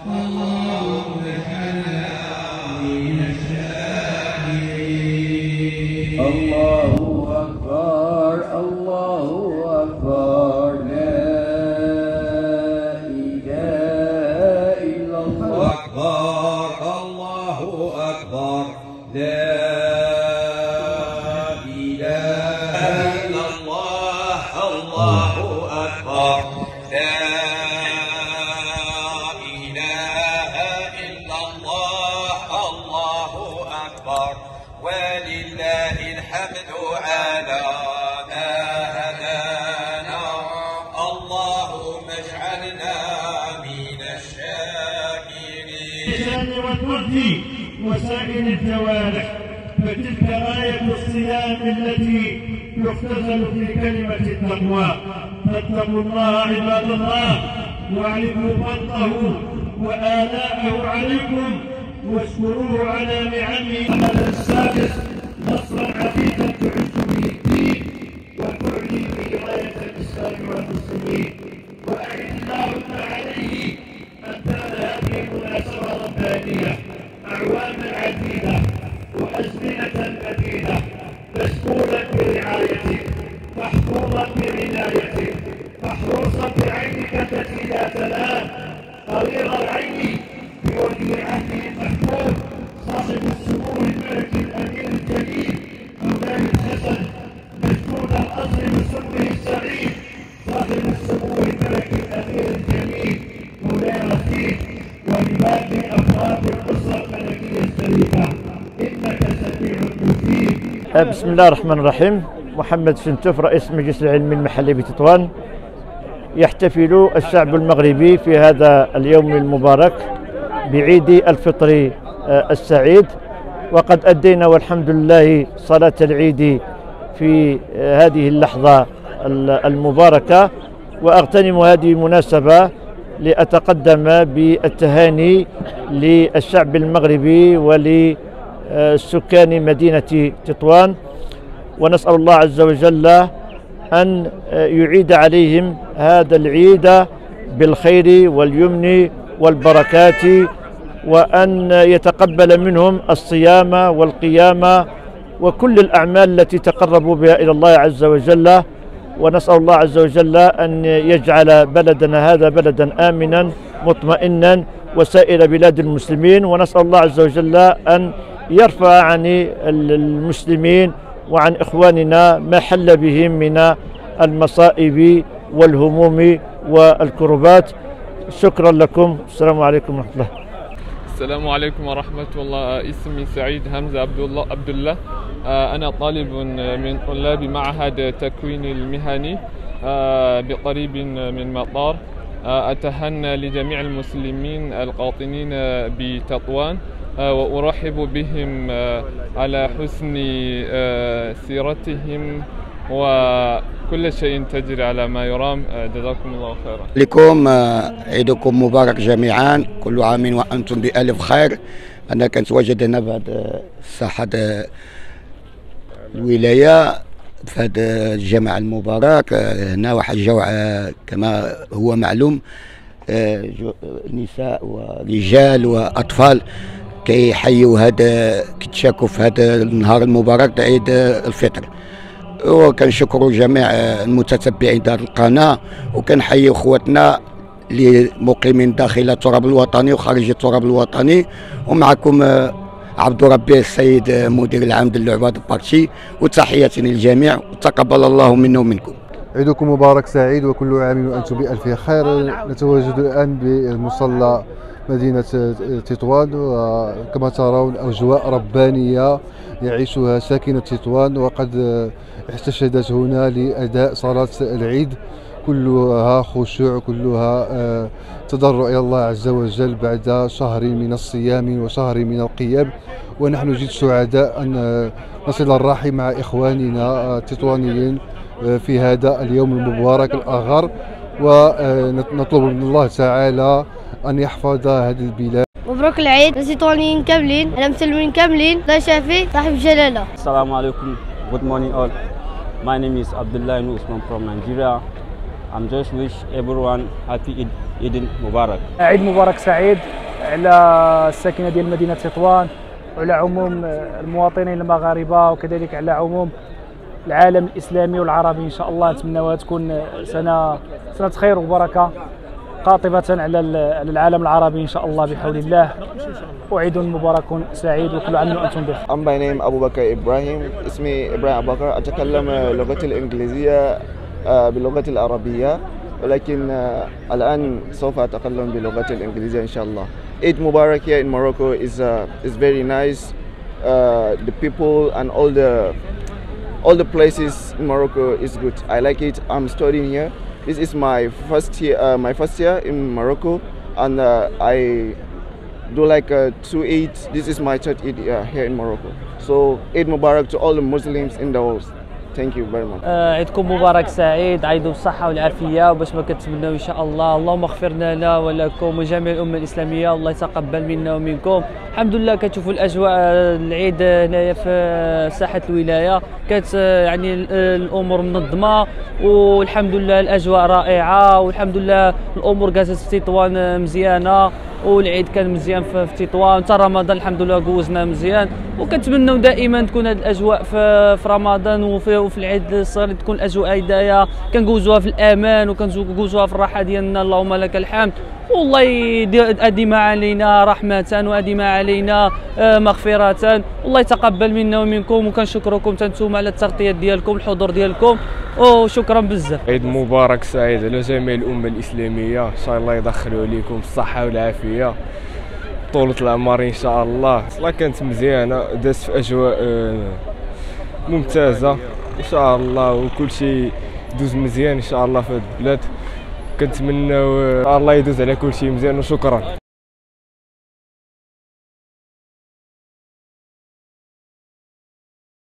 اللهم اجعلنا من الشاكرين. الله أكبر الله أكبر لا إله إلا الله أكبر الله أكبر لا إله إلا الله. الله أكبر لا إله إلا الله. الله أكبر ولله الحمد على ما هدانا. اللهم اجعلنا من الشاكرين. والود وسائر الجوارح، فتلك غاية الصيام التي تختزل في كلمة التقوى. فاتقوا الله عباد الله واعرفوا فضله وآلاءه عليكم واشكروه على نعمه. هذا السادس نصرا عزيزا تعز به الدين وتعلي به راية الإسلام والمسلمين. وأعد اللهم عليه أمثال هذه المناسبة ربانية أعواما عديدة وأزمنة مديدة، مشغولا برعايته، محفوظا بعنايته، محروسا بعينك التي لا تنام، قرير العين بولي عهده المحمود صاحب السمو الملك الأمير الجليل مولاي الحسن مشدود الأصل بسمه السعيد صاحب السمو الملك الأمير الجليل مولاي رشيد، ولباقي أفراد الأسرة الملكية الشريفة إنك سميع مجيب. بسم الله الرحمن الرحيم. محمد فنتوف رئيس المجلس العلمي المحلي بتطوان. يحتفل الشعب المغربي في هذا اليوم المبارك بعيد الفطر السعيد، وقد أدينا والحمد لله صلاة العيد في هذه اللحظة المباركة. وأغتنم هذه المناسبة لأتقدم بالتهاني للشعب المغربي ولسكان مدينة تطوان، ونسأل الله عز وجل أن يعيد عليهم هذا العيد بالخير واليمن والبركات، وأن يتقبل منهم الصيام والقيام وكل الأعمال التي تقربوا بها إلى الله عز وجل. ونسأل الله عز وجل أن يجعل بلدنا هذا بلدا آمنا مطمئنا وسائر بلاد المسلمين. ونسأل الله عز وجل أن يرفع عن المسلمين وعن إخواننا ما حل بهم من المصائب والهموم والكربات. شكرا لكم. السلام عليكم ورحمة الله. السلام عليكم ورحمة الله. اسمي سعيد همزة عبد الله. أنا طالب من طلاب معهد التكوين المهني بقريب من مطار. أتهنى لجميع المسلمين القاطنين بتطوان وأرحب بهم على حسن سيرتهم وكل شيء تجري على ما يرام. جزاكم الله خيرا. لكم عيدكم مبارك جميعا، كل عام وأنتم بألف خير. أنا كنت واجد هنا بعد ساحة الولاية في هذا الجمع المبارك. هنا واحد الجوع كما هو معلوم، نساء ورجال وأطفال كيحيوا هذا كيتشاركوا في هذا النهار المبارك عيد الفطر. وكنشكروا جميع المتتبعين هذه القناة، وكنحيي اخواتنا المقيمين داخل التراب الوطني وخارج التراب الوطني. ومعكم عبد ربي السيد مدير العام ديال العباد البارتي، وتحياتي للجميع وتقبل الله منا ومنكم. عيدكم مبارك سعيد وكل عام وانتم بألف خير. نتواجد الآن بمصلى مدينة تطوان، وكما ترون أجواء ربانية يعيشها ساكنة تطوان، وقد استشهدت هنا لأداء صلاة العيد، كلها خشوع، كلها تضرع إلى الله عز وجل بعد شهر من الصيام وشهر من القيام. ونحن جد سعداء أن نصل الراحي مع إخواننا التطوانيين في هذا اليوم المبارك الأغر، ونطلب من الله تعالى أن يحفظ هذه البلاد. مبروك العيد للتطوانيين كاملين، المسلمين كاملين، الله شافي صاحب الجلالة. السلام عليكم. Good morning all. My name is Abdullah Usman from Nigeria. I'm just wish everyone happy Eid Mubarak. عيد مبارك سعيد على الساكنة ديال مدينة تطوان وعلى عموم المواطنين المغاربة وكذلك على عموم العالم الإسلامي والعربي. إن شاء الله نتمناوها تكون سنة خير وبركة قاطبة على العالم العربي إن شاء الله بحول الله. وعيد مبارك سعيد وكل عام وأنتم بخير. I'm by name أبو بكر إبراهيم. اسمي إبراهيم أبو بكر. أتكلم اللغة الإنجليزية باللغة العربية، ولكن الآن سوف أتكلم باللغة الإنجليزية إن شاء الله. Eid Mubarak here in Morocco is very nice. The people and all the places in Morocco is good. I like it. I'm studying here. This is my first year in Morocco, and I do like 2 Eid. This is my third Eid here in Morocco. So Eid Mubarak to all the Muslims in the world. Thank you very much. عيدكم مبارك سعيد، عيدوا بالصحة والعافية وباش ما كتمناو إن شاء الله. اللهم اغفر لنا ولكم وجميع الأمة الإسلامية، والله يتقبل منا ومنكم. الحمد لله كتشوفوا الأجواء العيد هنايا في ساحة الولاية، كانت يعني الأمور منظمة والحمد لله الأجواء رائعة، والحمد لله الأمور قازت في تطوان مزيانة، والعيد كان مزيان في تطوان. حتى رمضان الحمد لله جوزنا مزيان، وكنتمنوا دائما تكون هذه الأجواء في رمضان وفي العيد الصغير تكون الأجواء هدايا كنجوزوها في الأمان وكنجوزوها في الراحة ديالنا. اللهم لك الحمد، والله أديم علينا رحمة وأديم علينا مغفرة، والله يتقبل منا ومنكم. وكنشكركم تنتوما على التغطية ديالكم الحضور ديالكم، وشكرا بزاف. عيد مبارك سعيد على جميع الأمة الإسلامية، إن شاء الله يدخلوا عليكم الصحة والعافية طولة العمر إن شاء الله. الصلاة كانت مزيانة، دازت في أجواء ممتازة إن شاء الله، وكل شيء دوز مزيان إن شاء الله في هذه البلاد. كنتمناو الله يدوز على كل شيء مزيان، وشكرا.